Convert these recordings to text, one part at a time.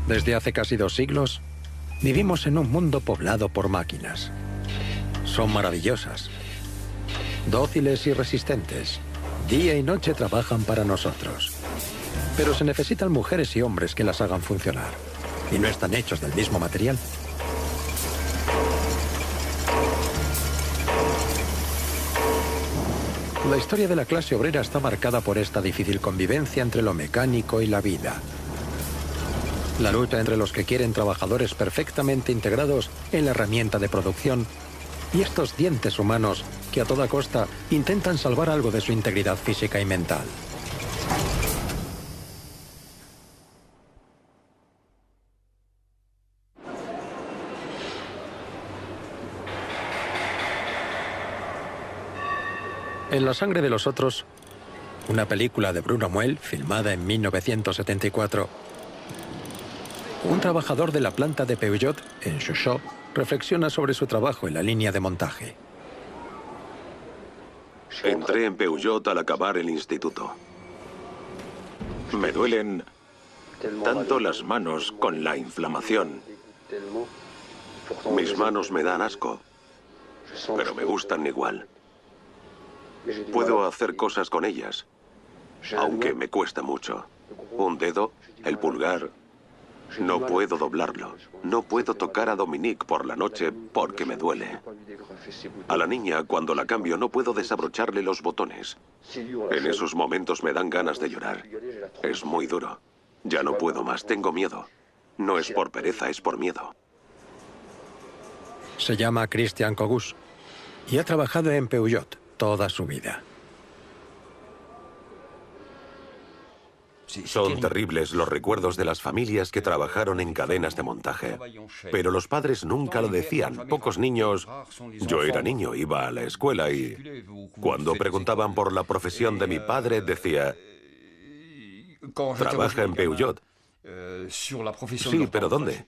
Desde hace casi 2 siglos, vivimos en un mundo poblado por máquinas. Son maravillosas, dóciles y resistentes. Día y noche trabajan para nosotros. Pero se necesitan mujeres y hombres que las hagan funcionar. Y no están hechos del mismo material. La historia de la clase obrera está marcada por esta difícil convivencia entre lo mecánico y la vida. La lucha entre los que quieren trabajadores perfectamente integrados en la herramienta de producción y estos dientes humanos que a toda costa intentan salvar algo de su integridad física y mental. En la sangre de los otros, una película de Bruno Muell, filmada en 1974, un trabajador de la planta de Peugeot, en Sochaux, reflexiona sobre su trabajo en la línea de montaje. Entré en Peugeot al acabar el instituto. Me duelen tanto las manos con la inflamación. Mis manos me dan asco, pero me gustan igual. Puedo hacer cosas con ellas, aunque me cuesta mucho. Un dedo, el pulgar, no puedo doblarlo. No puedo tocar a Dominique por la noche porque me duele. A la niña, cuando la cambio, no puedo desabrocharle los botones. En esos momentos me dan ganas de llorar. Es muy duro. Ya no puedo más, tengo miedo. No es por pereza, es por miedo. Se llama Christian Cogus y ha trabajado en Peugeot toda su vida. Son terribles los recuerdos de las familias que trabajaron en cadenas de montaje. Pero los padres nunca lo decían. Pocos niños... Yo era niño, iba a la escuela y... Cuando preguntaban por la profesión de mi padre, decía... ¿Trabaja en Peugeot? Sí, pero ¿dónde?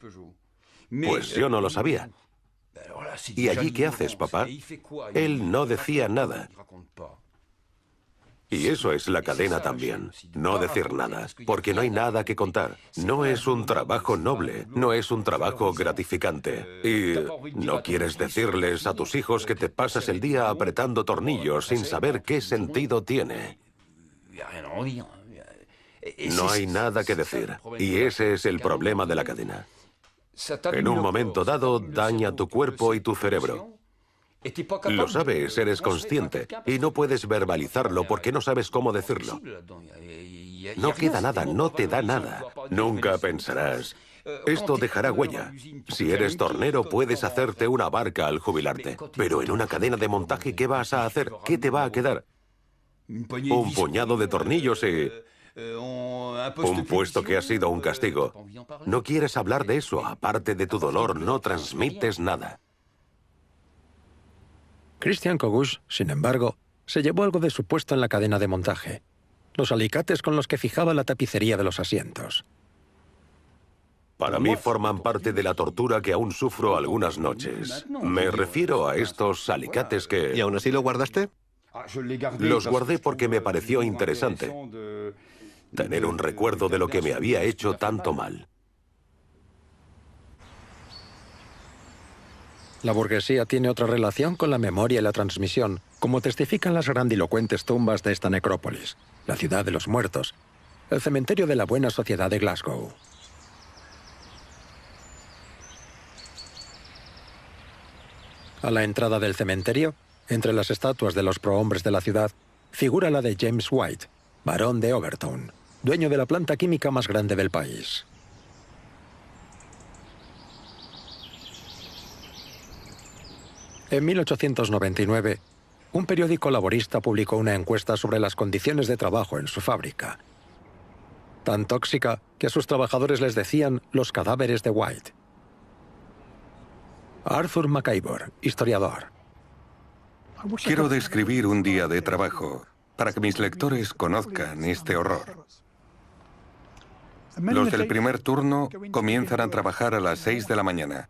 Pues yo no lo sabía. ¿Y allí qué haces, papá? Él no decía nada. Y eso es la cadena también, no decir nada, porque no hay nada que contar. No es un trabajo noble, no es un trabajo gratificante. Y no quieres decirles a tus hijos que te pasas el día apretando tornillos sin saber qué sentido tiene. No hay nada que decir, y ese es el problema de la cadena. En un momento dado, daña tu cuerpo y tu cerebro. Lo sabes, eres consciente, y no puedes verbalizarlo porque no sabes cómo decirlo. No queda nada, no te da nada. Nunca pensarás, esto dejará huella. Si eres tornero, puedes hacerte una barca al jubilarte. Pero en una cadena de montaje, ¿qué vas a hacer? ¿Qué te va a quedar? Un puñado de tornillos y... un puesto que ha sido un castigo. No quieres hablar de eso, aparte de tu dolor, no transmites nada. Christian Cogus, sin embargo, se llevó algo de su puesto en la cadena de montaje: los alicates con los que fijaba la tapicería de los asientos. Para mí forman parte de la tortura que aún sufro algunas noches. Me refiero a estos alicates que... ¿Y aún así lo guardaste? Los guardé porque me pareció interesante. Tener un recuerdo de lo que me había hecho tanto mal. La burguesía tiene otra relación con la memoria y la transmisión, como testifican las grandilocuentes tumbas de esta necrópolis, la ciudad de los muertos, el cementerio de la buena sociedad de Glasgow. A la entrada del cementerio, entre las estatuas de los prohombres de la ciudad, figura la de James White, barón de Overton, dueño de la planta química más grande del país. En 1899, un periódico laborista publicó una encuesta sobre las condiciones de trabajo en su fábrica, tan tóxica que a sus trabajadores les decían los cadáveres de White. Arthur McIvor, historiador. Quiero describir un día de trabajo para que mis lectores conozcan este horror. Los del primer turno comienzan a trabajar a las 6 de la mañana.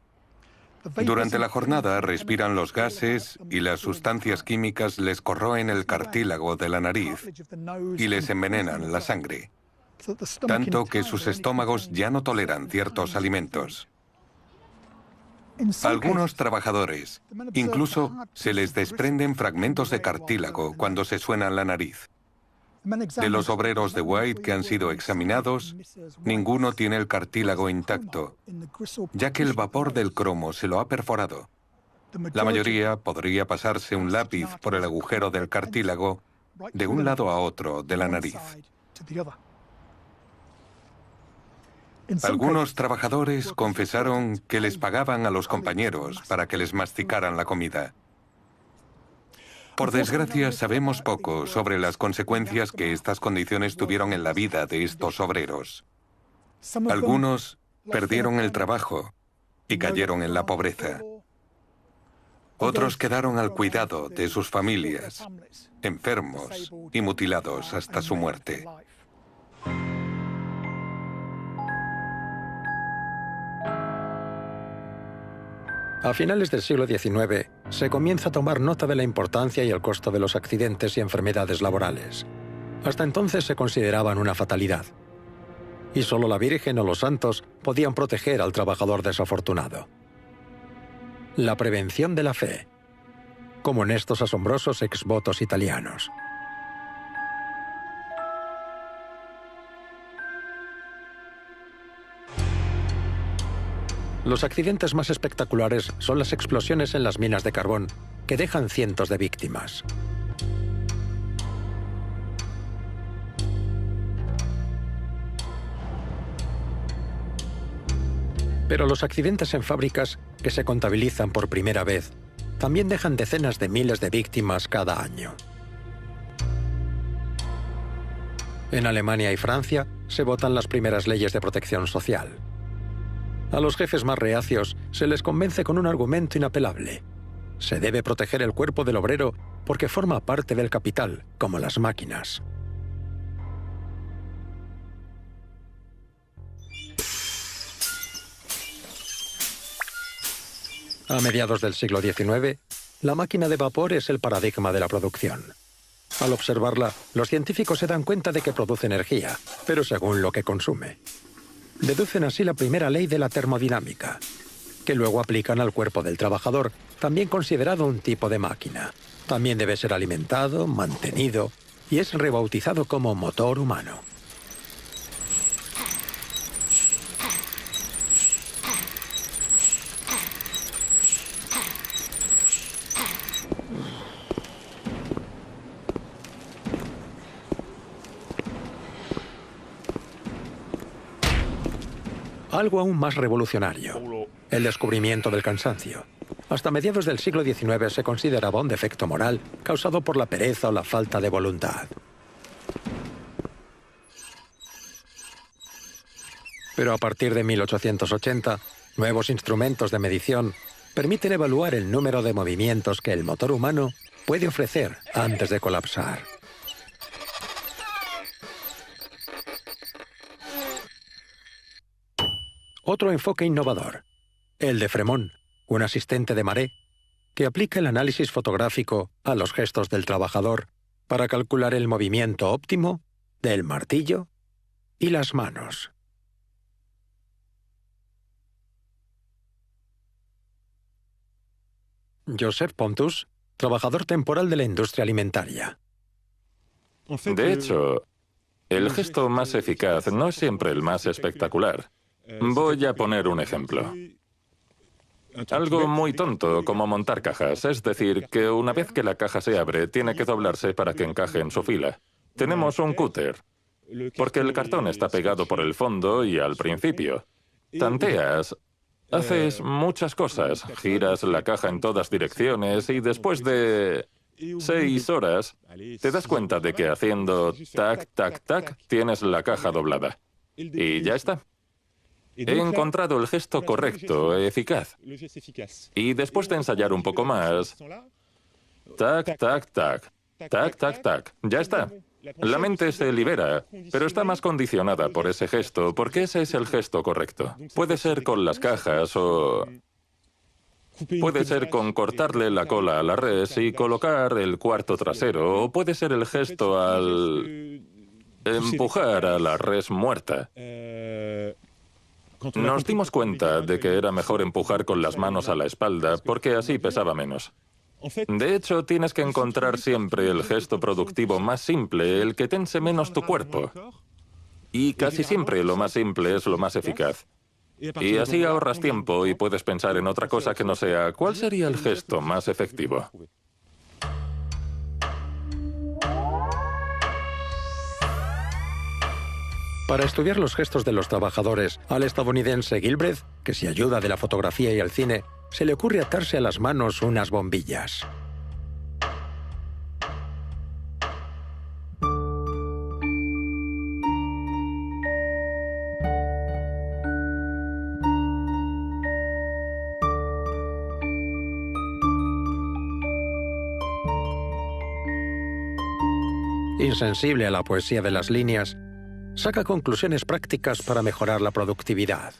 Durante la jornada respiran los gases y las sustancias químicas les corroen el cartílago de la nariz y les envenenan la sangre. tanto que sus estómagos ya no toleran ciertos alimentos. A algunos trabajadores incluso se les desprenden fragmentos de cartílago cuando se suenan la nariz. De los obreros de White que han sido examinados, ninguno tiene el cartílago intacto, ya que el vapor del cromo se lo ha perforado. La mayoría podría pasarse un lápiz por el agujero del cartílago de un lado a otro de la nariz. Algunos trabajadores confesaron que les pagaban a los compañeros para que les masticaran la comida. Por desgracia, sabemos poco sobre las consecuencias que estas condiciones tuvieron en la vida de estos obreros. Algunos perdieron el trabajo y cayeron en la pobreza. Otros quedaron al cuidado de sus familias, enfermos y mutilados hasta su muerte. A finales del siglo XIX, se comienza a tomar nota de la importancia y el costo de los accidentes y enfermedades laborales. Hasta entonces se consideraban una fatalidad. Y solo la Virgen o los santos podían proteger al trabajador desafortunado. La prevención de la fe, como en estos asombrosos exvotos italianos. Los accidentes más espectaculares son las explosiones en las minas de carbón, que dejan cientos de víctimas. Pero los accidentes en fábricas, que se contabilizan por primera vez, también dejan decenas de miles de víctimas cada año. En Alemania y Francia se votan las primeras leyes de protección social. A los jefes más reacios se les convence con un argumento inapelable. Se debe proteger el cuerpo del obrero porque forma parte del capital, como las máquinas. A mediados del siglo XIX, la máquina de vapor es el paradigma de la producción. Al observarla, los científicos se dan cuenta de que produce energía, pero según lo que consume. Deducen así la primera ley de la termodinámica, que luego aplican al cuerpo del trabajador, también considerado un tipo de máquina. También debe ser alimentado, mantenido, y es rebautizado como motor humano. Algo aún más revolucionario, el descubrimiento del cansancio. Hasta mediados del siglo XIX se consideraba un defecto moral causado por la pereza o la falta de voluntad. Pero a partir de 1880, nuevos instrumentos de medición permiten evaluar el número de movimientos que el motor humano puede ofrecer antes de colapsar. Otro enfoque innovador, el de Fremont, un asistente de Maré, que aplica el análisis fotográfico a los gestos del trabajador para calcular el movimiento óptimo del martillo y las manos. Joseph Pontus, trabajador temporal de la industria alimentaria. De hecho, el gesto más eficaz no es siempre el más espectacular. Voy a poner un ejemplo. Algo muy tonto como montar cajas, es decir, que una vez que la caja se abre, tiene que doblarse para que encaje en su fila. Tenemos un cúter, porque el cartón está pegado por el fondo y al principio. Tanteas, haces muchas cosas, giras la caja en todas direcciones y después de 6 horas te das cuenta de que haciendo tac, tac, tac, tienes la caja doblada. Y ya está. He encontrado el gesto correcto, eficaz. Y después de ensayar un poco más, tac, tac, tac, tac, tac, tac, ya está. La mente se libera, pero está más condicionada por ese gesto, porque ese es el gesto correcto. Puede ser con las cajas o puede ser con cortarle la cola a la res y colocar el cuarto trasero, o puede ser el gesto al empujar a la res muerta. Nos dimos cuenta de que era mejor empujar con las manos a la espalda porque así pesaba menos. De hecho, tienes que encontrar siempre el gesto productivo más simple, el que tense menos tu cuerpo. Y casi siempre lo más simple es lo más eficaz. Y así ahorras tiempo y puedes pensar en otra cosa que no sea ¿cuál sería el gesto más efectivo? Para estudiar los gestos de los trabajadores, al estadounidense Gilbreth, que se ayuda de la fotografía y el cine, se le ocurre atarse a las manos unas bombillas. Insensible a la poesía de las líneas, saca conclusiones prácticas para mejorar la productividad.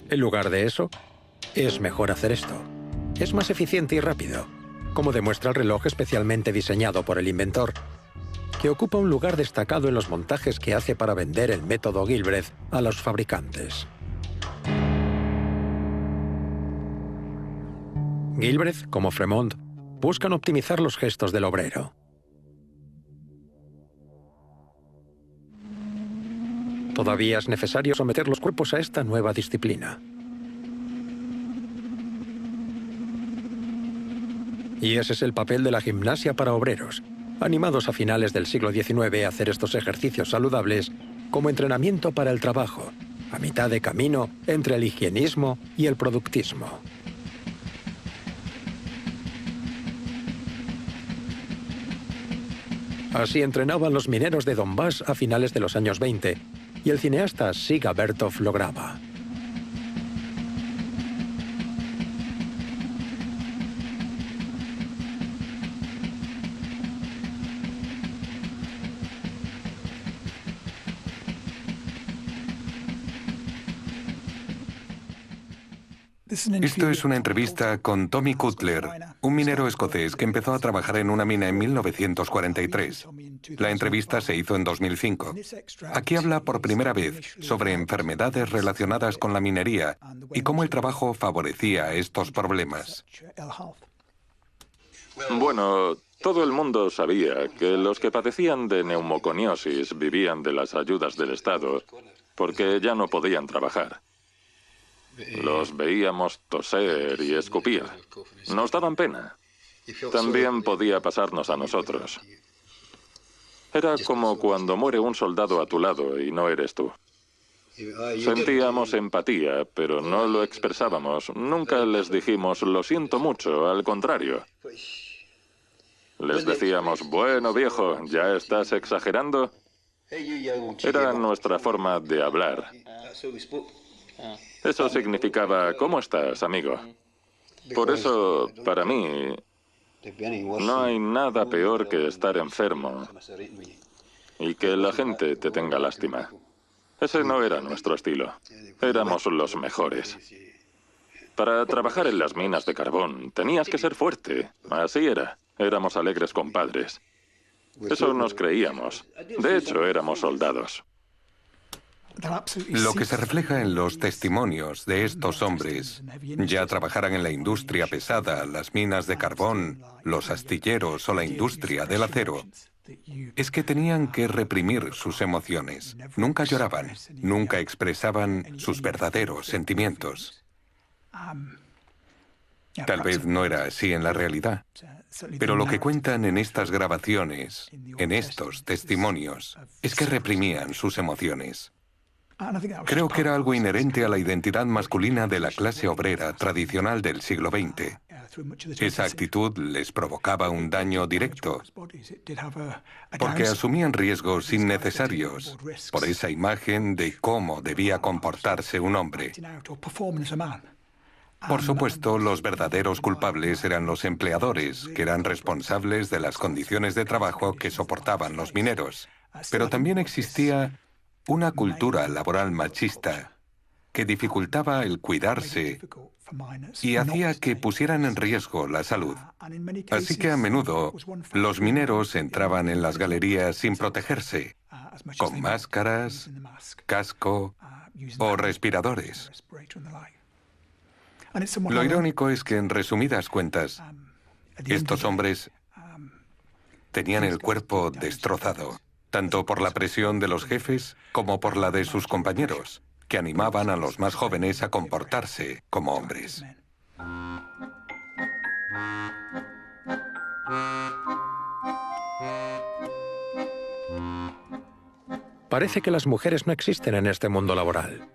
En lugar de eso, es mejor hacer esto. Es más eficiente y rápido, como demuestra el reloj especialmente diseñado por el inventor, que ocupa un lugar destacado en los montajes que hace para vender el método Gilbreth a los fabricantes. Gilbreth, como Fremont, buscan optimizar los gestos del obrero. Todavía es necesario someter los cuerpos a esta nueva disciplina. Y ese es el papel de la gimnasia para obreros, animados a finales del siglo XIX a hacer estos ejercicios saludables como entrenamiento para el trabajo, a mitad de camino entre el higienismo y el productismo. Así entrenaban los mineros de Donbass a finales de los años 20, y el cineasta Siga Bertov lo graba. Esto es una entrevista con Tommy Cutler, un minero escocés que empezó a trabajar en una mina en 1943. La entrevista se hizo en 2005. Aquí habla por primera vez sobre enfermedades relacionadas con la minería y cómo el trabajo favorecía estos problemas. Bueno, todo el mundo sabía que los que padecían de neumoconiosis vivían de las ayudas del Estado porque ya no podían trabajar. Los veíamos toser y escupir. Nos daban pena. También podía pasarnos a nosotros. Era como cuando muere un soldado a tu lado y no eres tú. Sentíamos empatía, pero no lo expresábamos. Nunca les dijimos, lo siento mucho, al contrario. Les decíamos, bueno, viejo, ¿ya estás exagerando? Era nuestra forma de hablar. Eso significaba, ¿cómo estás, amigo? Por eso, para mí, no hay nada peor que estar enfermo y que la gente te tenga lástima. Ese no era nuestro estilo. Éramos los mejores. Para trabajar en las minas de carbón, tenías que ser fuerte. Así era. Éramos alegres compadres. Eso nos creíamos. De hecho, éramos soldados. Lo que se refleja en los testimonios de estos hombres, ya trabajaran en la industria pesada, las minas de carbón, los astilleros o la industria del acero, es que tenían que reprimir sus emociones. Nunca lloraban, nunca expresaban sus verdaderos sentimientos. Tal vez no era así en la realidad, pero lo que cuentan en estas grabaciones, en estos testimonios, es que reprimían sus emociones. Creo que era algo inherente a la identidad masculina de la clase obrera tradicional del siglo XX. Esa actitud les provocaba un daño directo, porque asumían riesgos innecesarios por esa imagen de cómo debía comportarse un hombre. Por supuesto, los verdaderos culpables eran los empleadores, que eran responsables de las condiciones de trabajo que soportaban los mineros. Pero también existía una cultura laboral machista que dificultaba el cuidarse y hacía que pusieran en riesgo la salud. Así que a menudo los mineros entraban en las galerías sin protegerse, con máscaras, casco o respiradores. Lo irónico es que, en resumidas cuentas, estos hombres tenían el cuerpo destrozado, tanto por la presión de los jefes como por la de sus compañeros, que animaban a los más jóvenes a comportarse como hombres. Parece que las mujeres no existen en este mundo laboral,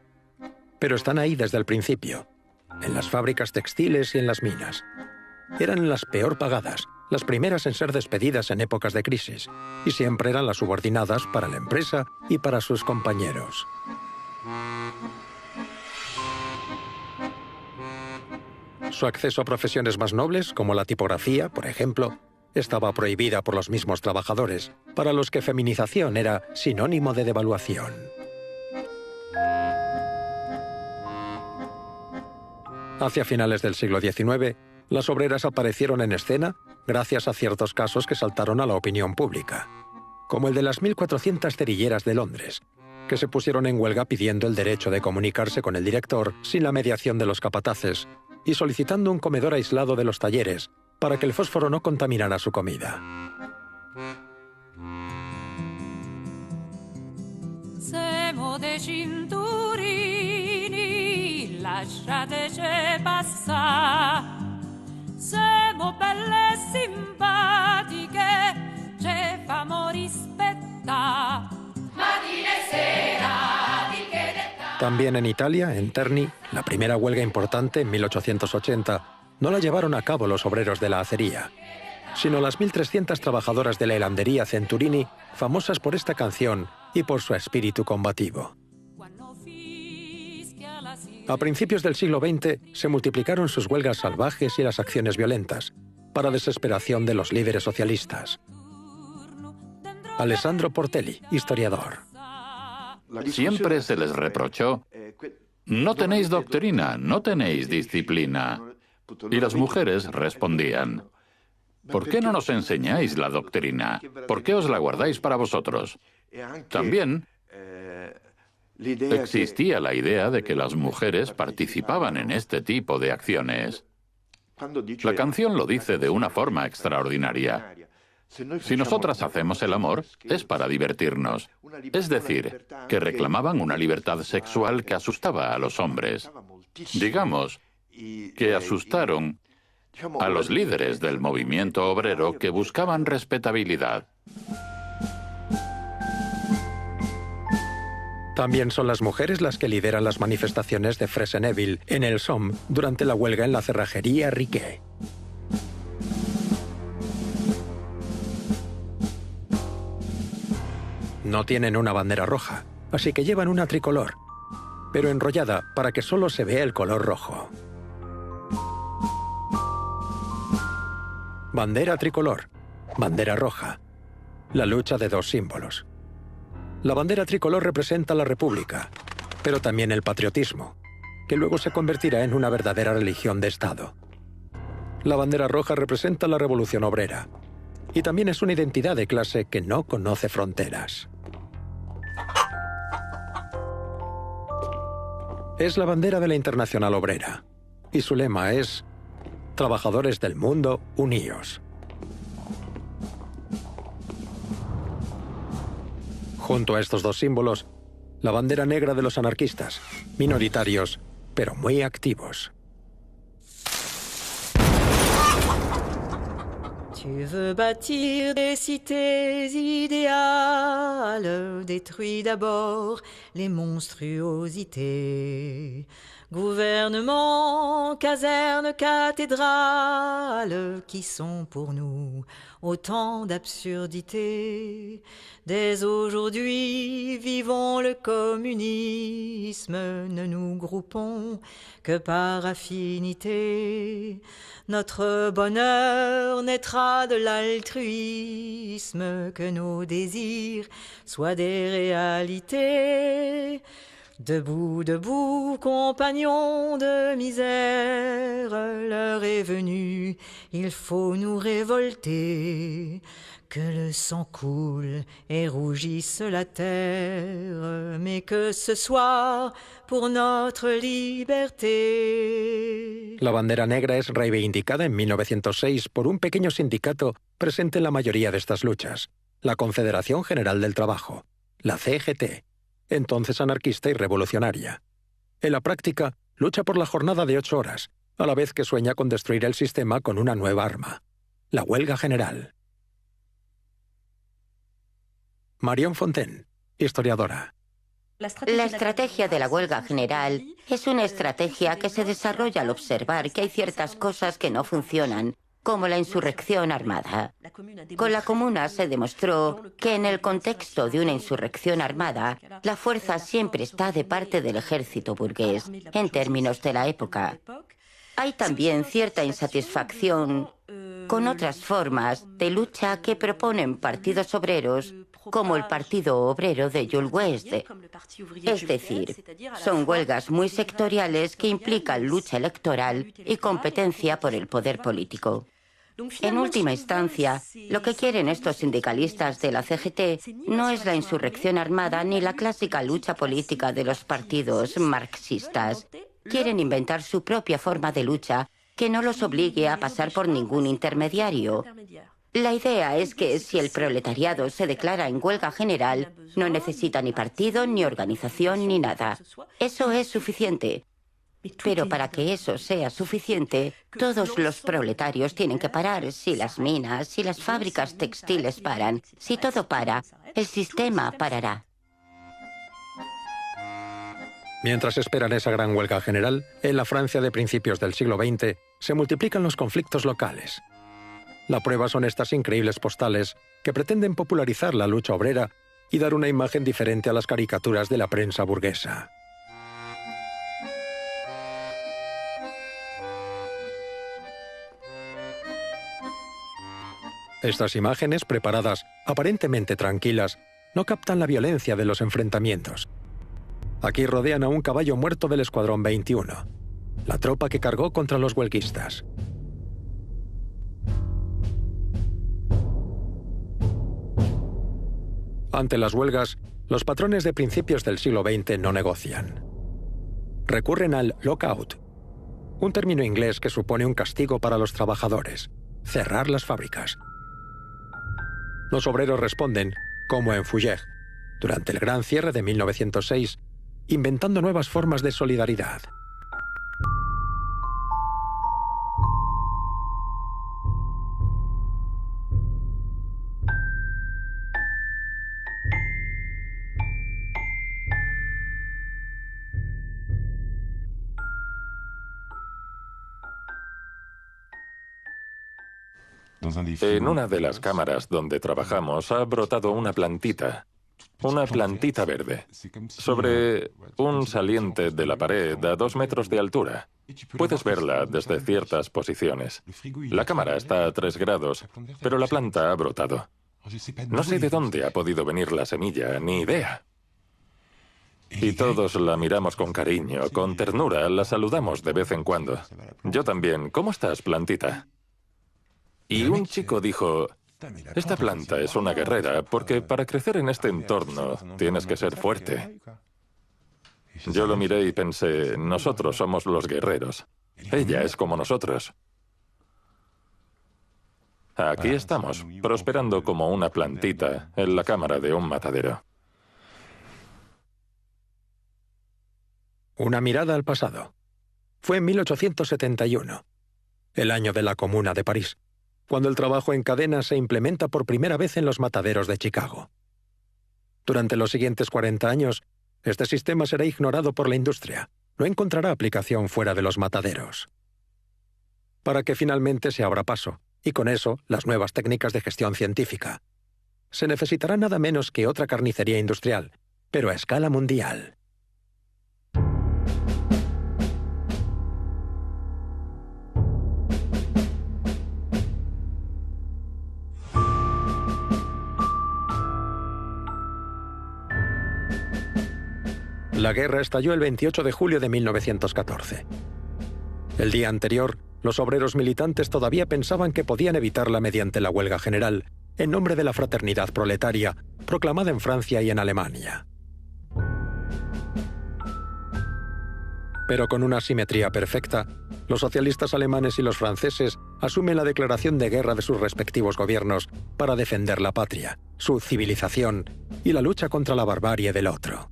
pero están ahí desde el principio, en las fábricas textiles y en las minas. Eran las peor pagadas, las primeras en ser despedidas en épocas de crisis, y siempre eran las subordinadas para la empresa y para sus compañeros. Su acceso a profesiones más nobles, como la tipografía, por ejemplo, estaba prohibida por los mismos trabajadores, para los que feminización era sinónimo de devaluación. Hacia finales del siglo XIX, las obreras aparecieron en escena gracias a ciertos casos que saltaron a la opinión pública, como el de las 1.400 cerilleras de Londres, que se pusieron en huelga pidiendo el derecho de comunicarse con el director sin la mediación de los capataces y solicitando un comedor aislado de los talleres para que el fósforo no contaminara su comida. También en Italia, en Terni, la primera huelga importante en 1880, no la llevaron a cabo los obreros de la acería, sino las 1.300 trabajadoras de la helandería Centurini, famosas por esta canción y por su espíritu combativo. A principios del siglo XX se multiplicaron sus huelgas salvajes y las acciones violentas, para desesperación de los líderes socialistas. Alessandro Portelli, historiador. Siempre se les reprochó: no tenéis doctrina, no tenéis disciplina. Y las mujeres respondían: ¿por qué no nos enseñáis la doctrina? ¿Por qué os la guardáis para vosotros? También existía la idea de que las mujeres participaban en este tipo de acciones. La canción lo dice de una forma extraordinaria. Si nosotras hacemos el amor, es para divertirnos. Es decir, que reclamaban una libertad sexual que asustaba a los hombres. Digamos que asustaron a los líderes del movimiento obrero que buscaban respetabilidad. También son las mujeres las que lideran las manifestaciones de Fressneville en el Somme durante la huelga en la cerrajería Riquet. No tienen una bandera roja, así que llevan una tricolor, pero enrollada para que solo se vea el color rojo. Bandera tricolor, bandera roja. La lucha de dos símbolos. La bandera tricolor representa la República, pero también el patriotismo, que luego se convertirá en una verdadera religión de Estado. La bandera roja representa la revolución obrera, y también es una identidad de clase que no conoce fronteras. Es la bandera de la Internacional Obrera, y su lema es: Trabajadores del mundo, uníos. Junto a estos dos símbolos, la bandera negra de los anarquistas, minoritarios, pero muy activos. Tu veux bâtir des cités idéales, détruis d'abord les monstruosités. Gouvernement, caserne, cathédrale, qui sont pour nous autant d'absurdités. Dès aujourd'hui, vivons le communisme, ne nous groupons que par affinité. Notre bonheur naîtra de l'altruisme, que nos désirs soient des réalités. Debout, debout, compagnons de misère, l'heure est venue, il faut nous révolter. Que le sang coule et rougisse la terre, mais que ce soit pour notre liberté. La bandera negra es reivindicada en 1906 por un pequeño sindicato presente en la mayoría de estas luchas, la Confederación General del Trabajo, la CGT, entonces anarquista y revolucionaria. En la práctica, lucha por la jornada de 8 horas, a la vez que sueña con destruir el sistema con una nueva arma, la huelga general. Marion Fontaine, historiadora. La estrategia de la huelga general es una estrategia que se desarrolla al observar que hay ciertas cosas que no funcionan, como la insurrección armada. Con la Comuna se demostró que en el contexto de una insurrección armada, la fuerza siempre está de parte del ejército burgués, en términos de la época. Hay también cierta insatisfacción con otras formas de lucha que proponen partidos obreros, como el Partido Obrero de Jules West. Es decir, son huelgas muy sectoriales que implican lucha electoral y competencia por el poder político. En última instancia, lo que quieren estos sindicalistas de la CGT no es la insurrección armada ni la clásica lucha política de los partidos marxistas. Quieren inventar su propia forma de lucha que no los obligue a pasar por ningún intermediario. La idea es que si el proletariado se declara en huelga general, no necesita ni partido, ni organización, ni nada. Eso es suficiente. Pero para que eso sea suficiente, todos los proletarios tienen que parar. Si las minas, si las fábricas textiles paran, si todo para, el sistema parará. Mientras esperan esa gran huelga general, en la Francia de principios del siglo XX se multiplican los conflictos locales. La prueba son estas increíbles postales que pretenden popularizar la lucha obrera y dar una imagen diferente a las caricaturas de la prensa burguesa. Estas imágenes, preparadas aparentemente tranquilas, no captan la violencia de los enfrentamientos. Aquí rodean a un caballo muerto del Escuadrón 21, la tropa que cargó contra los huelguistas. Ante las huelgas, los patrones de principios del siglo XX no negocian. Recurren al lockout, un término inglés que supone un castigo para los trabajadores, cerrar las fábricas. Los obreros responden, como en Fougères, durante el gran cierre de 1906, inventando nuevas formas de solidaridad. En una de las cámaras donde trabajamos ha brotado una plantita verde, sobre un saliente de la pared a 2 metros de altura. Puedes verla desde ciertas posiciones. La cámara está a 3 grados, pero la planta ha brotado. No sé de dónde ha podido venir la semilla, ni idea. Y todos la miramos con cariño, con ternura, la saludamos de vez en cuando. Yo también. ¿Cómo estás, plantita? Y un chico dijo, esta planta es una guerrera porque para crecer en este entorno tienes que ser fuerte. Yo lo miré y pensé, nosotros somos los guerreros. Ella es como nosotros. Aquí estamos, prosperando como una plantita en la cámara de un matadero. Una mirada al pasado. Fue en 1871, el año de la Comuna de París, cuando el trabajo en cadena se implementa por primera vez en los mataderos de Chicago. Durante los siguientes 40 años, este sistema será ignorado por la industria. No encontrará aplicación fuera de los mataderos. Para que finalmente se abra paso, y con eso las nuevas técnicas de gestión científica. Se necesitará nada menos que otra carnicería industrial, pero a escala mundial. La guerra estalló el 28 de julio de 1914. El día anterior, los obreros militantes todavía pensaban que podían evitarla mediante la huelga general, en nombre de la fraternidad proletaria, proclamada en Francia y en Alemania. Pero con una simetría perfecta, los socialistas alemanes y los franceses asumen la declaración de guerra de sus respectivos gobiernos para defender la patria, su civilización y la lucha contra la barbarie del otro.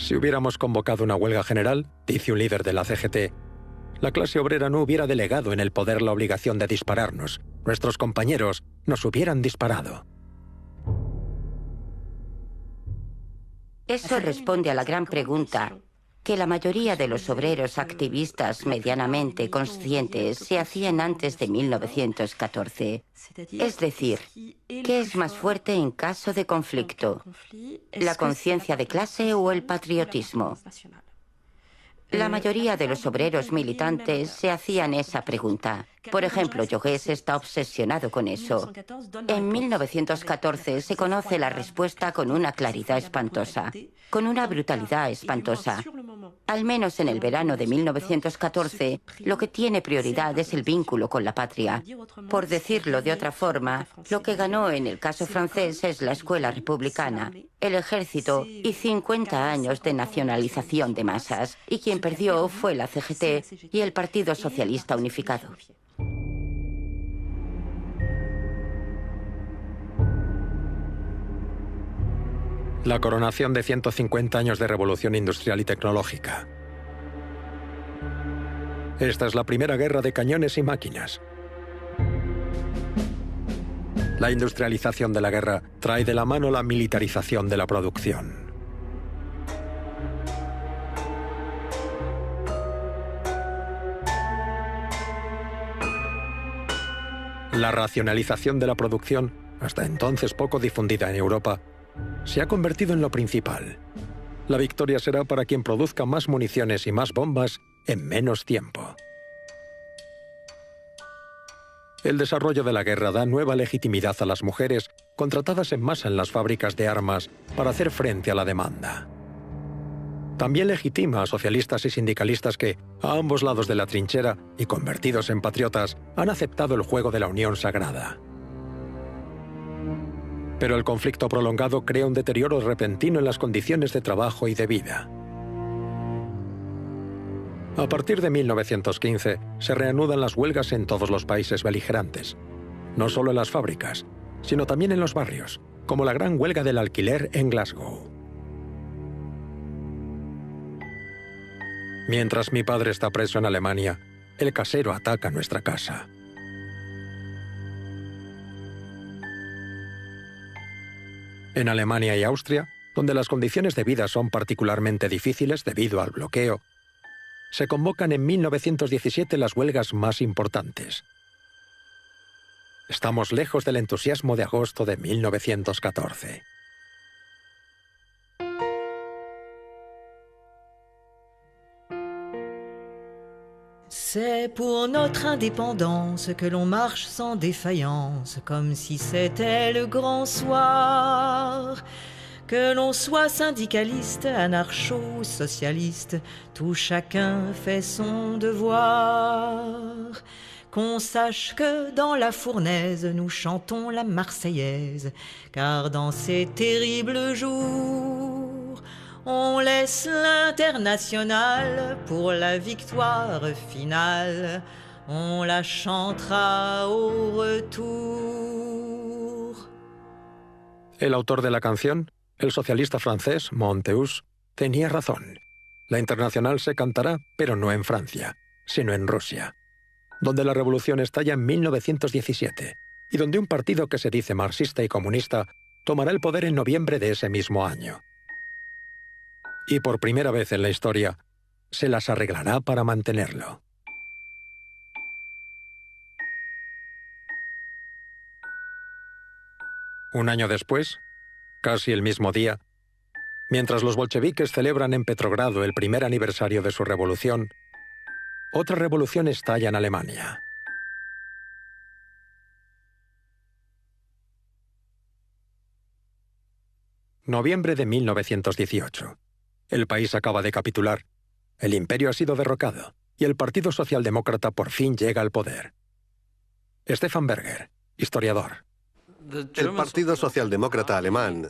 Si hubiéramos convocado una huelga general, dice un líder de la CGT, la clase obrera no hubiera delegado en el poder la obligación de dispararnos. Nuestros compañeros nos hubieran disparado. Eso responde a la gran pregunta que la mayoría de los obreros activistas medianamente conscientes se hacían antes de 1914. Es decir, ¿qué es más fuerte en caso de conflicto? ¿La conciencia de clase o el patriotismo? La mayoría de los obreros militantes se hacían esa pregunta. Por ejemplo, Jaurès está obsesionado con eso. En 1914 se conoce la respuesta con una claridad espantosa, con una brutalidad espantosa. Al menos en el verano de 1914, lo que tiene prioridad es el vínculo con la patria. Por decirlo de otra forma, lo que ganó en el caso francés es la escuela republicana, el ejército y 50 años de nacionalización de masas. Y quien perdió fue la CGT y el Partido Socialista Unificado. La coronación de 150 años de revolución industrial y tecnológica. Esta es la primera guerra de cañones y máquinas. La industrialización de la guerra trae de la mano la militarización de la producción. La racionalización de la producción, hasta entonces poco difundida en Europa, se ha convertido en lo principal. La victoria será para quien produzca más municiones y más bombas en menos tiempo. El desarrollo de la guerra da nueva legitimidad a las mujeres contratadas en masa en las fábricas de armas para hacer frente a la demanda. También legitima a socialistas y sindicalistas que, a ambos lados de la trinchera y convertidos en patriotas, han aceptado el juego de la unión sagrada. Pero el conflicto prolongado crea un deterioro repentino en las condiciones de trabajo y de vida. A partir de 1915, se reanudan las huelgas en todos los países beligerantes, no solo en las fábricas, sino también en los barrios, como la gran huelga del alquiler en Glasgow. Mientras mi padre está preso en Alemania, el casero ataca nuestra casa. En Alemania y Austria, donde las condiciones de vida son particularmente difíciles debido al bloqueo, se convocan en 1917 las huelgas más importantes. Estamos lejos del entusiasmo de agosto de 1914. C'est pour notre indépendance que l'on marche sans défaillance, comme si c'était le grand soir. Que l'on soit syndicaliste, anarcho, socialiste, tout chacun fait son devoir. Qu'on sache que dans la fournaise, nous chantons la Marseillaise, car dans ces terribles jours, on laisse l'internationale pour la victoire finale. On la chantera au retour. El autor de la canción, el socialista francés Monteus, tenía razón. La internacional se cantará, pero no en Francia, sino en Rusia, donde la revolución estalla en 1917 y donde un partido que se dice marxista y comunista tomará el poder en noviembre de ese mismo año. Y por primera vez en la historia, se las arreglará para mantenerlo. Un año después, casi el mismo día, mientras los bolcheviques celebran en Petrogrado el primer aniversario de su revolución, otra revolución estalla en Alemania. Noviembre de 1918. El país acaba de capitular. El imperio ha sido derrocado y el Partido Socialdemócrata por fin llega al poder. Stefan Berger, historiador. El Partido Socialdemócrata alemán,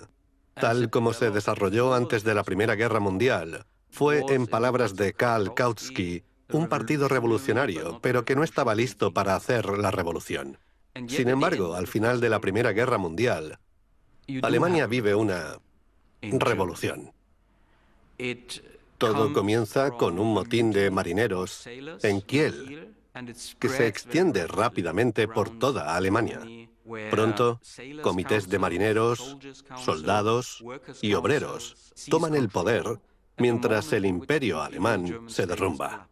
tal como se desarrolló antes de la Primera Guerra Mundial, fue, en palabras de Karl Kautsky, un partido revolucionario, pero que no estaba listo para hacer la revolución. Sin embargo, al final de la Primera Guerra Mundial, Alemania vive una revolución. Todo comienza con un motín de marineros en Kiel, que se extiende rápidamente por toda Alemania. Pronto, comités de marineros, soldados y obreros toman el poder mientras el imperio alemán se derrumba.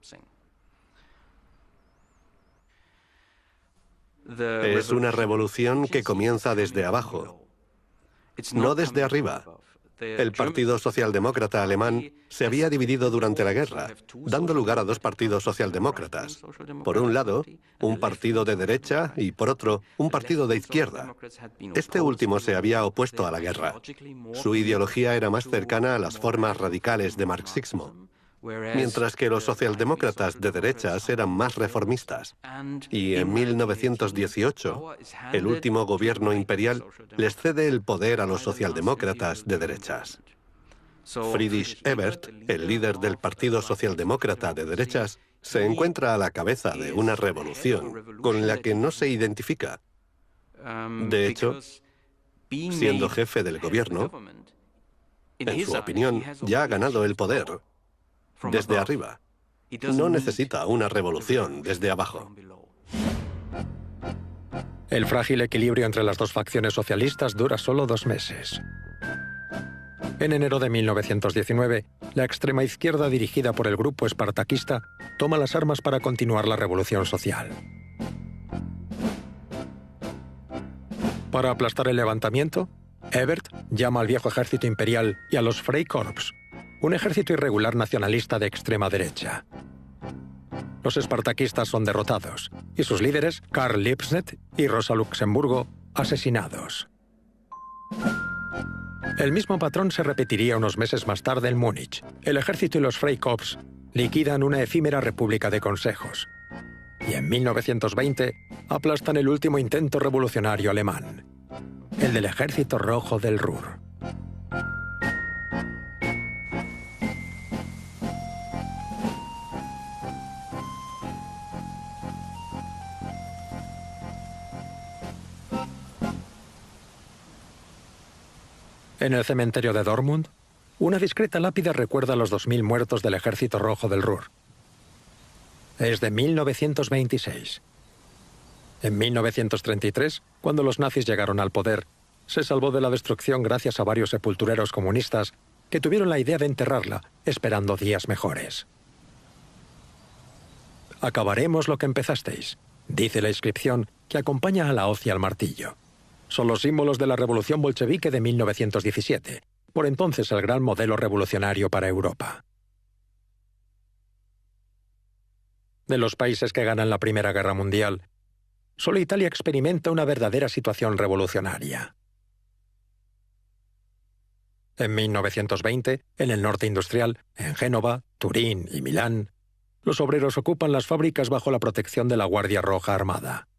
Es una revolución que comienza desde abajo, no desde arriba. El Partido Socialdemócrata alemán se había dividido durante la guerra, dando lugar a dos partidos socialdemócratas. Por un lado, un partido de derecha y por otro, un partido de izquierda. Este último se había opuesto a la guerra. Su ideología era más cercana a las formas radicales de marxismo, mientras que los socialdemócratas de derechas eran más reformistas. Y en 1918, el último gobierno imperial les cede el poder a los socialdemócratas de derechas. Friedrich Ebert, el líder del Partido Socialdemócrata de derechas, se encuentra a la cabeza de una revolución con la que no se identifica. De hecho, siendo jefe del gobierno, en su opinión, ya ha ganado el poder desde arriba. No necesita una revolución desde abajo. El frágil equilibrio entre las dos facciones socialistas dura solo 2 meses. En enero de 1919, la extrema izquierda dirigida por el grupo espartaquista toma las armas para continuar la revolución social. Para aplastar el levantamiento, Ebert llama al viejo ejército imperial y a los Freikorps, un ejército irregular nacionalista de extrema derecha. Los espartaquistas son derrotados y sus líderes, Karl Liebknecht y Rosa Luxemburgo, asesinados. El mismo patrón se repetiría unos meses más tarde en Múnich. El ejército y los Freikorps liquidan una efímera república de consejos. Y en 1920 aplastan el último intento revolucionario alemán, el del Ejército Rojo del Ruhr. En el cementerio de Dortmund, una discreta lápida recuerda a los 2000 muertos del Ejército Rojo del Ruhr. Es de 1926. En 1933, cuando los nazis llegaron al poder, se salvó de la destrucción gracias a varios sepultureros comunistas que tuvieron la idea de enterrarla, esperando días mejores. Acabaremos lo que empezasteis, dice la inscripción que acompaña a la hoz y al martillo. Son los símbolos de la revolución bolchevique de 1917, por entonces el gran modelo revolucionario para Europa. De los países que ganan la Primera Guerra Mundial, solo Italia experimenta una verdadera situación revolucionaria. En 1920, en el norte industrial, en Génova, Turín y Milán, los obreros ocupan las fábricas bajo la protección de la Guardia Roja Armada.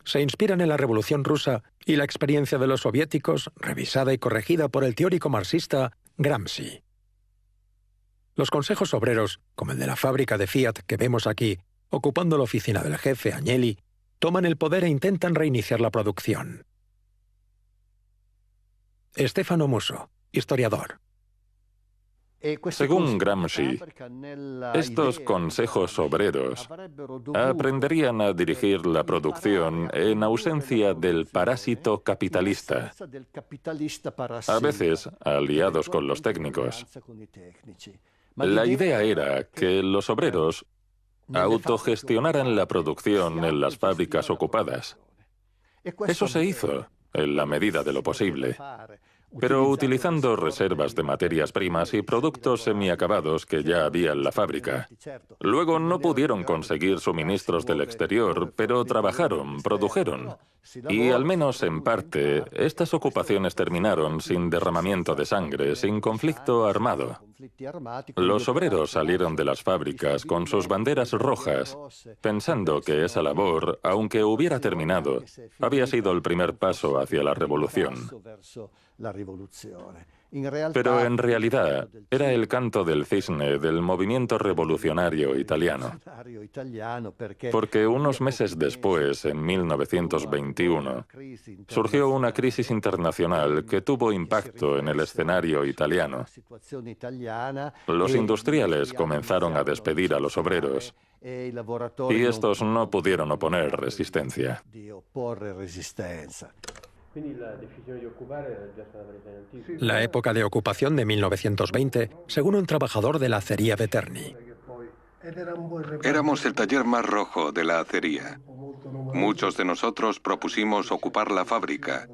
Se inspiran en la Revolución Rusa y la experiencia de los soviéticos, revisada y corregida por el teórico marxista Gramsci. Los consejos obreros, como el de la fábrica de Fiat que vemos aquí, ocupando la oficina del jefe Agnelli, toman el poder e intentan reiniciar la producción. Stefano Musso, historiador. Según Gramsci, estos consejos obreros aprenderían a dirigir la producción en ausencia del parásito capitalista, a veces aliados con los técnicos. La idea era que los obreros autogestionaran la producción en las fábricas ocupadas. Eso se hizo en la medida de lo posible. pero utilizando reservas de materias primas y productos semiacabados que ya había en la fábrica. Luego no pudieron conseguir suministros del exterior, pero trabajaron, produjeron. Y al menos en parte, estas ocupaciones terminaron sin derramamiento de sangre, sin conflicto armado. Los obreros salieron de las fábricas con sus banderas rojas, pensando que esa labor, aunque hubiera terminado, había sido el primer paso hacia la revolución. Pero en realidad era el canto del cisne del movimiento revolucionario italiano. Porque unos meses después, en 1921, surgió una crisis internacional que tuvo impacto en el escenario italiano. Los industriales comenzaron a despedir a los obreros y estos no pudieron oponer resistencia. La época de ocupación de 1920, según un trabajador de la acería de Terni. Éramos el taller más rojo de la acería. Muchos de nosotros propusimos ocupar la fábrica.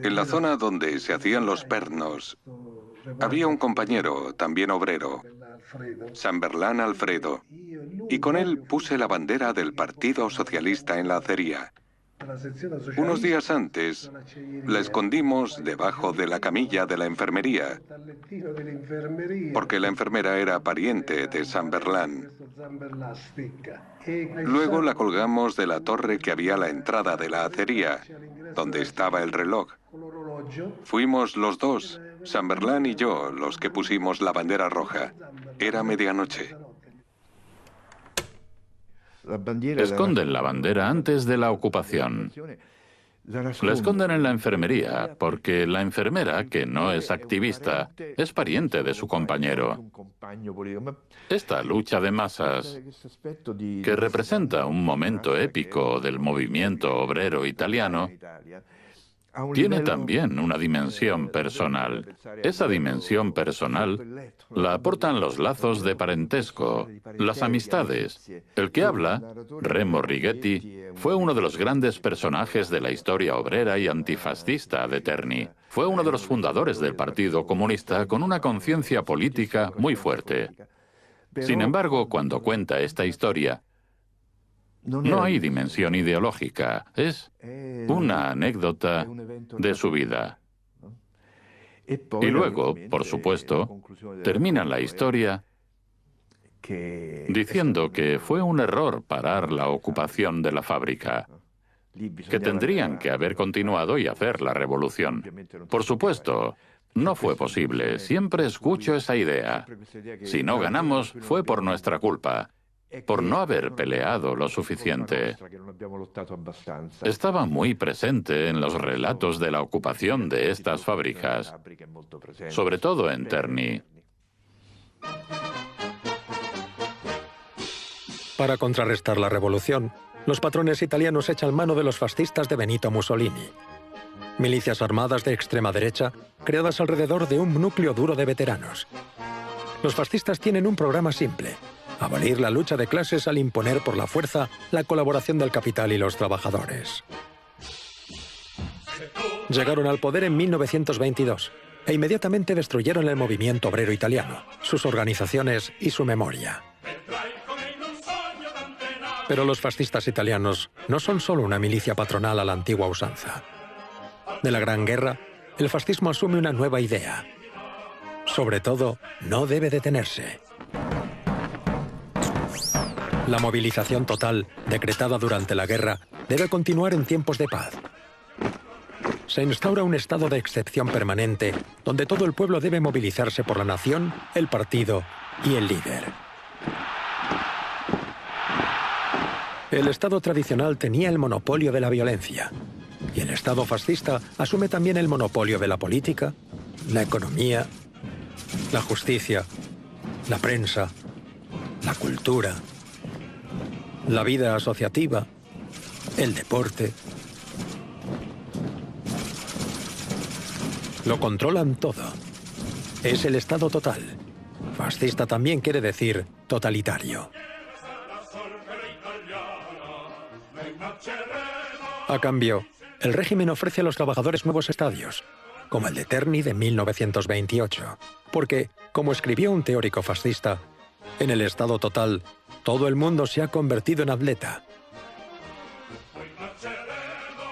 En la zona donde se hacían los pernos, había un compañero, también obrero, Chamberlain Alfredo, y con él puse la bandera del Partido Socialista en la acería. Unos días antes, la escondimos debajo de la camilla de la enfermería, porque la enfermera era pariente de Chamberlain. Luego la colgamos de la torre que había a la entrada de la acería, donde estaba el reloj. Fuimos los dos, Chamberlain y yo, los que pusimos la bandera roja. Era medianoche. Esconden la bandera antes de la ocupación. La esconden en la enfermería porque la enfermera, que no es activista, es pariente de su compañero. Esta lucha de masas, que representa un momento épico del movimiento obrero italiano, tiene también una dimensión personal. Esa dimensión personal la aportan los lazos de parentesco, las amistades. El que habla, Remo Righetti, fue uno de los grandes personajes de la historia obrera y antifascista de Terni. Fue uno de los fundadores del Partido Comunista con una conciencia política muy fuerte. Sin embargo, cuando cuenta esta historia, no hay dimensión ideológica, es una anécdota de su vida. Y luego, por supuesto, termina la historia diciendo que fue un error parar la ocupación de la fábrica, que tendrían que haber continuado y hacer la revolución. Por supuesto, no fue posible. Siempre escucho esa idea. Si no ganamos, fue por nuestra culpa, por no haber peleado lo suficiente. Estaba muy presente en los relatos de la ocupación de estas fábricas, sobre todo en Terni. Para contrarrestar la revolución, los patrones italianos echan mano de los fascistas de Benito Mussolini. Milicias armadas de extrema derecha, creadas alrededor de un núcleo duro de veteranos. Los fascistas tienen un programa simple: abolir la lucha de clases al imponer por la fuerza la colaboración del capital y los trabajadores. Llegaron al poder en 1922 e inmediatamente destruyeron el movimiento obrero italiano, sus organizaciones y su memoria. Pero los fascistas italianos no son solo una milicia patronal a la antigua usanza. De la Gran Guerra, el fascismo asume una nueva idea. Sobre todo, no debe detenerse. La movilización total, decretada durante la guerra, debe continuar en tiempos de paz. Se instaura un estado de excepción permanente, donde todo el pueblo debe movilizarse por la nación, el partido y el líder. El Estado tradicional tenía el monopolio de la violencia, y el Estado fascista asume también el monopolio de la política, la economía, la justicia, la prensa, la cultura, la vida asociativa, el deporte. Lo controlan todo. Es el Estado total. Fascista también quiere decir totalitario. A cambio, el régimen ofrece a los trabajadores nuevos estadios, como el de Terni de 1928, porque, como escribió un teórico fascista, en el estado total, todo el mundo se ha convertido en atleta.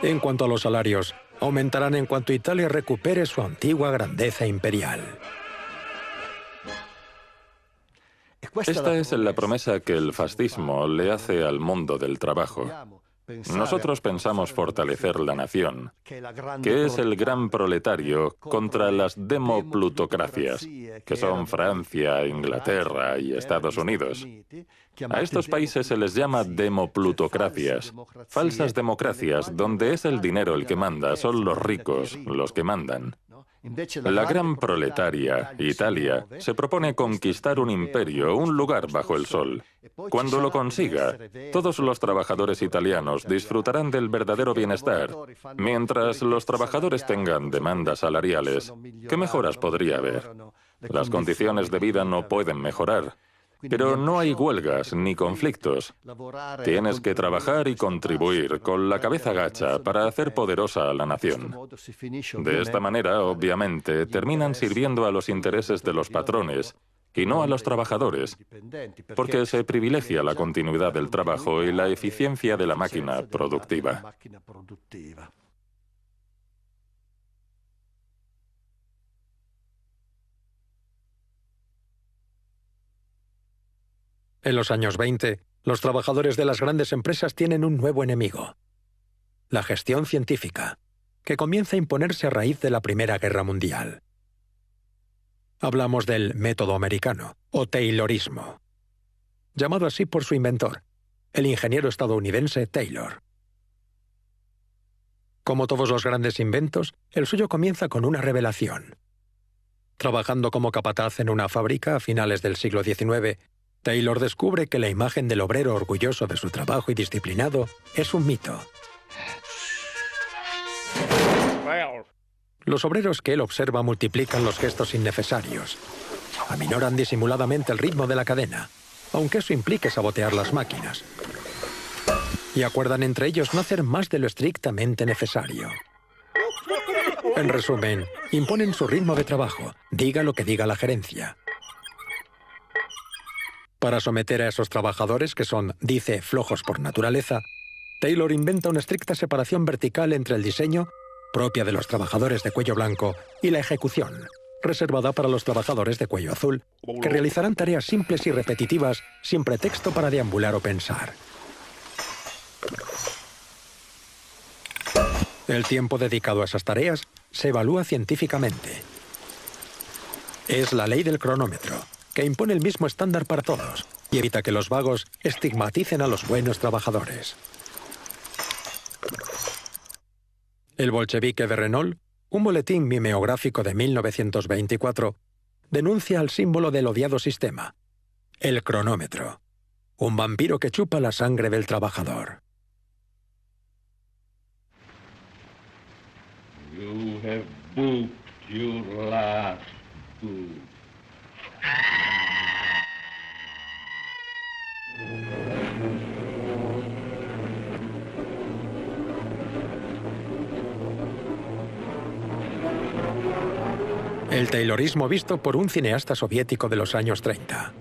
En cuanto a los salarios, aumentarán en cuanto Italia recupere su antigua grandeza imperial. Esta es la promesa que el fascismo le hace al mundo del trabajo. Nosotros pensamos fortalecer la nación, que es el gran proletario, contra las demoplutocracias, que son Francia, Inglaterra y Estados Unidos. A estos países se les llama demoplutocracias, falsas democracias, donde es el dinero el que manda, son los ricos los que mandan. La gran proletaria, Italia, se propone conquistar un imperio, un lugar bajo el sol. Cuando lo consiga, todos los trabajadores italianos disfrutarán del verdadero bienestar, mientras los trabajadores tengan demandas salariales. ¿Qué mejoras podría haber? Las condiciones de vida no pueden mejorar. Pero no hay huelgas ni conflictos. Tienes que trabajar y contribuir con la cabeza gacha para hacer poderosa a la nación. De esta manera, obviamente, terminan sirviendo a los intereses de los patrones y no a los trabajadores, porque se privilegia la continuidad del trabajo y la eficiencia de la máquina productiva. En los años 20, los trabajadores de las grandes empresas tienen un nuevo enemigo: la gestión científica, que comienza a imponerse a raíz de la Primera Guerra Mundial. Hablamos del método americano, o Taylorismo, llamado así por su inventor, el ingeniero estadounidense Taylor. Como todos los grandes inventos, el suyo comienza con una revelación. Trabajando como capataz en una fábrica a finales del siglo XIX, Taylor descubre que la imagen del obrero orgulloso de su trabajo y disciplinado es un mito. Los obreros que él observa multiplican los gestos innecesarios, aminoran disimuladamente el ritmo de la cadena, aunque eso implique sabotear las máquinas, y acuerdan entre ellos no hacer más de lo estrictamente necesario. En resumen, imponen su ritmo de trabajo, diga lo que diga la gerencia. Para someter a esos trabajadores, que son, dice, flojos por naturaleza, Taylor inventa una estricta separación vertical entre el diseño, propia de los trabajadores de cuello blanco, y la ejecución, reservada para los trabajadores de cuello azul, que realizarán tareas simples y repetitivas sin pretexto para deambular o pensar. El tiempo dedicado a esas tareas se evalúa científicamente. Es la ley del cronómetro, que impone el mismo estándar para todos y evita que los vagos estigmaticen a los buenos trabajadores. El bolchevique de Renault, un boletín mimeográfico de 1924, denuncia al símbolo del odiado sistema, el cronómetro, un vampiro que chupa la sangre del trabajador. You have booked your last book. El Taylorismo visto por un cineasta soviético de los años 30.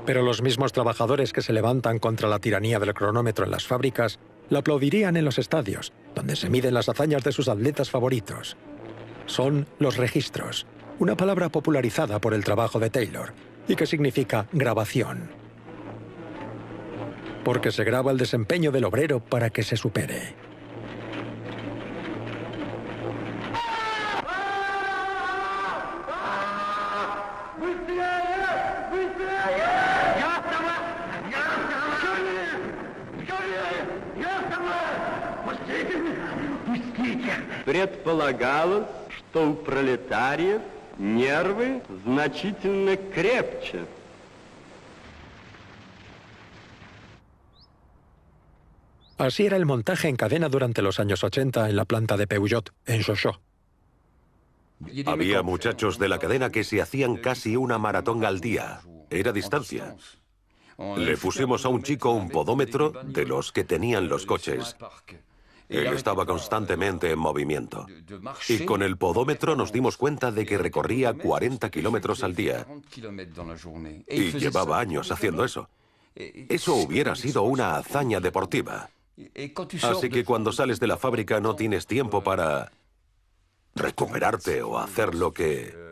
Pero los mismos trabajadores que se levantan contra la tiranía del cronómetro en las fábricas lo aplaudirían en los estadios, donde se miden las hazañas de sus atletas favoritos. Son los registros, una palabra popularizada por el trabajo de Taylor, y que significa grabación. Porque se graba el desempeño del obrero para que se supere. Предполагалось, что у пролетариев нервы значительно крепче. Así era el montaje en cadena durante los años 80 en la planta de Peugeot, en Sochaux. Había muchachos de la cadena que se hacían casi una maratón al día. Era distancia. Le pusimos a un chico un podómetro de los que tenían los coches. Él estaba constantemente en movimiento. Y con el podómetro nos dimos cuenta de que recorría 40 kilómetros al día. Y llevaba años haciendo eso. Eso hubiera sido una hazaña deportiva. Así que cuando sales de la fábrica no tienes tiempo para recuperarte o hacer lo que...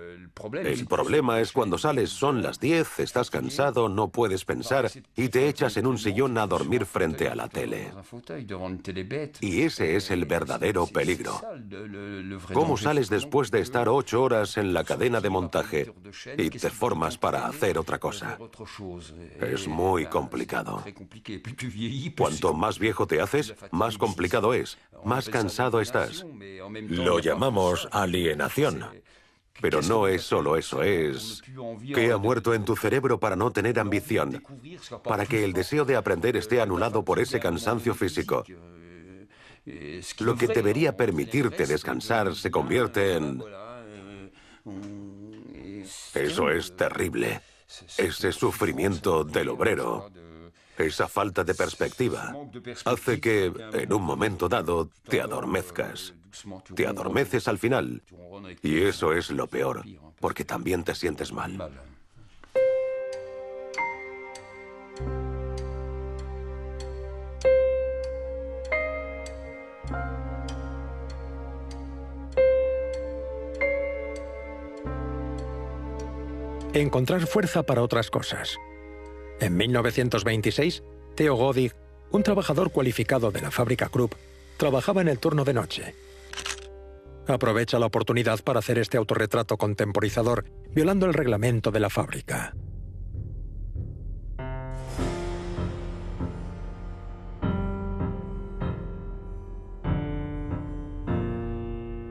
El problema es cuando sales, son las 10, estás cansado, no puedes pensar y te echas en un sillón a dormir frente a la tele. Y ese es el verdadero peligro. ¿Cómo sales después de estar 8 horas en la cadena de montaje y te formas para hacer otra cosa? Es muy complicado. Cuanto más viejo te haces, más complicado es, más cansado estás. Lo llamamos alienación. Pero no es solo eso, es que ha muerto en tu cerebro para no tener ambición, para que el deseo de aprender esté anulado por ese cansancio físico. Lo que debería permitirte descansar se convierte en... Eso es terrible. Ese sufrimiento del obrero, esa falta de perspectiva, hace que en un momento dado te adormezcas. Te adormeces al final. Y eso es lo peor, porque también te sientes mal. Encontrar fuerza para otras cosas. En 1926, Theo Godig, un trabajador cualificado de la fábrica Krupp, trabajaba en el turno de noche. Aprovecha la oportunidad para hacer este autorretrato contemporizador, violando el reglamento de la fábrica.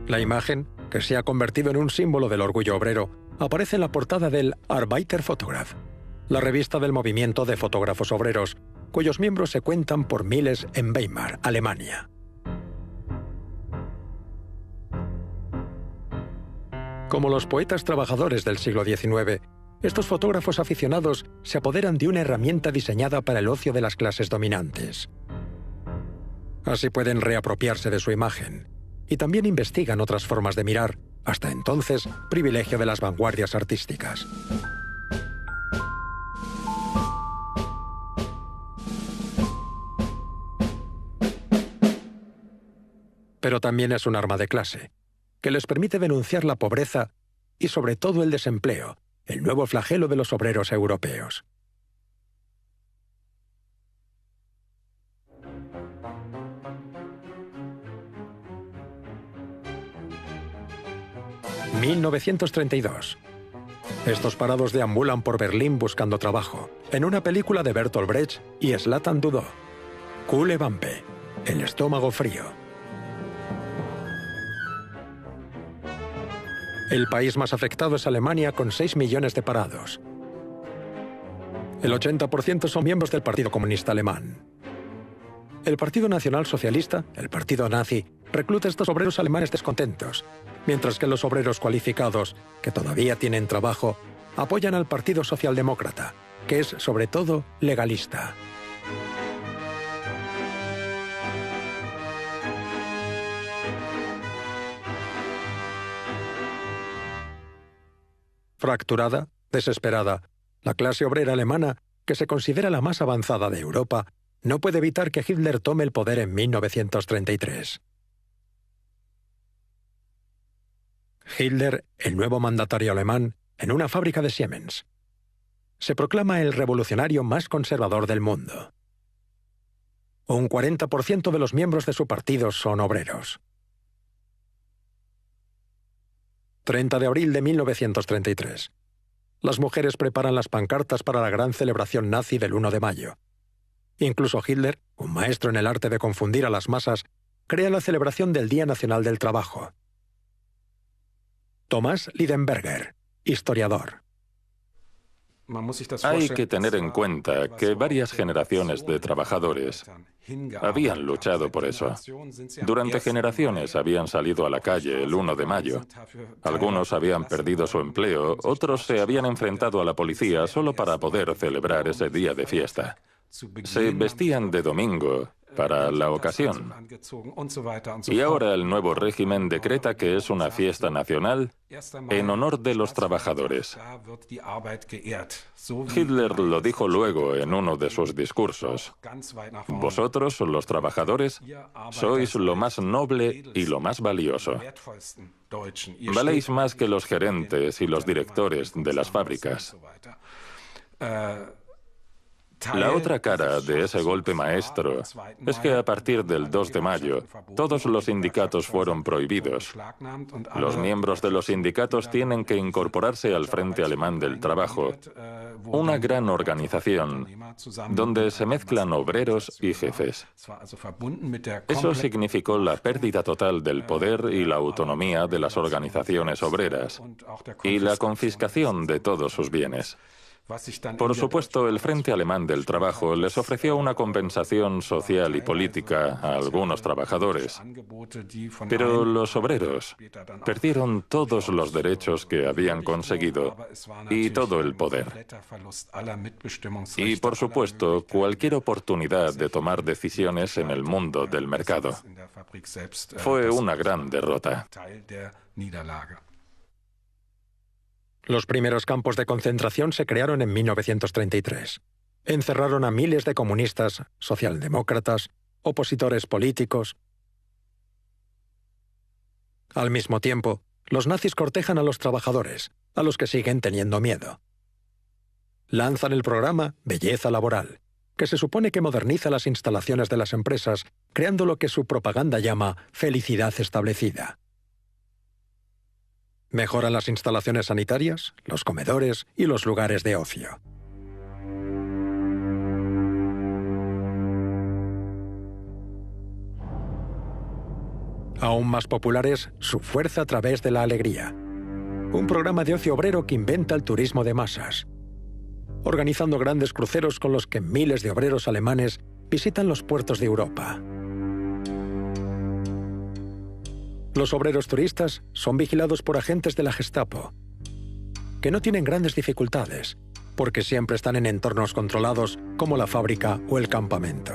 La imagen, que se ha convertido en un símbolo del orgullo obrero, aparece en la portada del Arbeiterfotograf, la revista del movimiento de fotógrafos obreros, cuyos miembros se cuentan por miles en Weimar, Alemania. Como los poetas trabajadores del siglo XIX, estos fotógrafos aficionados se apoderan de una herramienta diseñada para el ocio de las clases dominantes. Así pueden reapropiarse de su imagen, y también investigan otras formas de mirar, hasta entonces privilegio de las vanguardias artísticas. Pero también es un arma de clase, que les permite denunciar la pobreza y sobre todo el desempleo, el nuevo flagelo de los obreros europeos. «1932. Estos parados deambulan por Berlín buscando trabajo, en una película de Bertolt Brecht y Zlatan Dudó. Kule Vampe, el estómago frío». El país más afectado es Alemania, con 6 millones de parados. El 80% son miembros del Partido Comunista Alemán. El Partido Nacional Socialista, el partido nazi, recluta a estos obreros alemanes descontentos, mientras que los obreros cualificados, que todavía tienen trabajo, apoyan al Partido Socialdemócrata, que es sobre todo legalista. Fracturada, desesperada, la clase obrera alemana, que se considera la más avanzada de Europa, no puede evitar que Hitler tome el poder en 1933. Hitler, el nuevo mandatario alemán, en una fábrica de Siemens. Se proclama el revolucionario más conservador del mundo. Un 40% de los miembros de su partido son obreros. 30 de abril de 1933. Las mujeres preparan las pancartas para la gran celebración nazi del 1 de mayo. Incluso Hitler, un maestro en el arte de confundir a las masas, crea la celebración del Día Nacional del Trabajo. Thomas Lidenberger, historiador. Hay que tener en cuenta que varias generaciones de trabajadores Habían luchado por eso. Durante generaciones habían salido a la calle el 1 de mayo. Algunos habían perdido su empleo, otros se habían enfrentado a la policía solo para poder celebrar ese día de fiesta. Se vestían de domingo para la ocasión. Y ahora el nuevo régimen decreta que es una fiesta nacional en honor de los trabajadores. Hitler lo dijo luego en uno de sus discursos. Vosotros, los trabajadores, sois lo más noble y lo más valioso. Valéis más que los gerentes y los directores de las fábricas. La otra cara de ese golpe maestro es que a partir del 2 de mayo, todos los sindicatos fueron prohibidos. Los miembros de los sindicatos tienen que incorporarse al Frente Alemán del Trabajo, una gran organización donde se mezclan obreros y jefes. Eso significó la pérdida total del poder y la autonomía de las organizaciones obreras y la confiscación de todos sus bienes. Por supuesto, el Frente Alemán del Trabajo les ofreció una compensación social y política a algunos trabajadores, pero los obreros perdieron todos los derechos que habían conseguido y todo el poder. Y, por supuesto, cualquier oportunidad de tomar decisiones en el mundo del mercado. Fue una gran derrota. Los primeros campos de concentración se crearon en 1933. Encerraron a miles de comunistas, socialdemócratas, opositores políticos. Al mismo tiempo, los nazis cortejan a los trabajadores, a los que siguen teniendo miedo. Lanzan el programa Belleza Laboral, que se supone que moderniza las instalaciones de las empresas, creando lo que su propaganda llama felicidad establecida. Mejoran las instalaciones sanitarias, los comedores y los lugares de ocio. Aún más popular es Su fuerza a través de la alegría, un programa de ocio obrero que inventa el turismo de masas, organizando grandes cruceros con los que miles de obreros alemanes visitan los puertos de Europa. Los obreros turistas son vigilados por agentes de la Gestapo, que no tienen grandes dificultades, porque siempre están en entornos controlados como la fábrica o el campamento.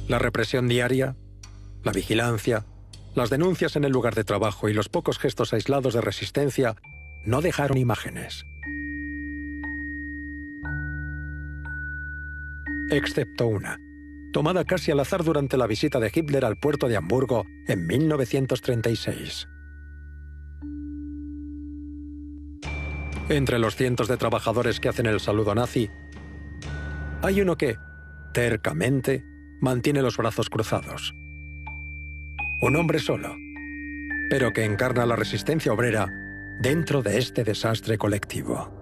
La represión diaria, la vigilancia, las denuncias en el lugar de trabajo y los pocos gestos aislados de resistencia no dejaron imágenes. Excepto una, tomada casi al azar durante la visita de Hitler al puerto de Hamburgo en 1936. Entre los cientos de trabajadores que hacen el saludo nazi, hay uno que, tercamente, mantiene los brazos cruzados. Un hombre solo, pero que encarna la resistencia obrera dentro de este desastre colectivo.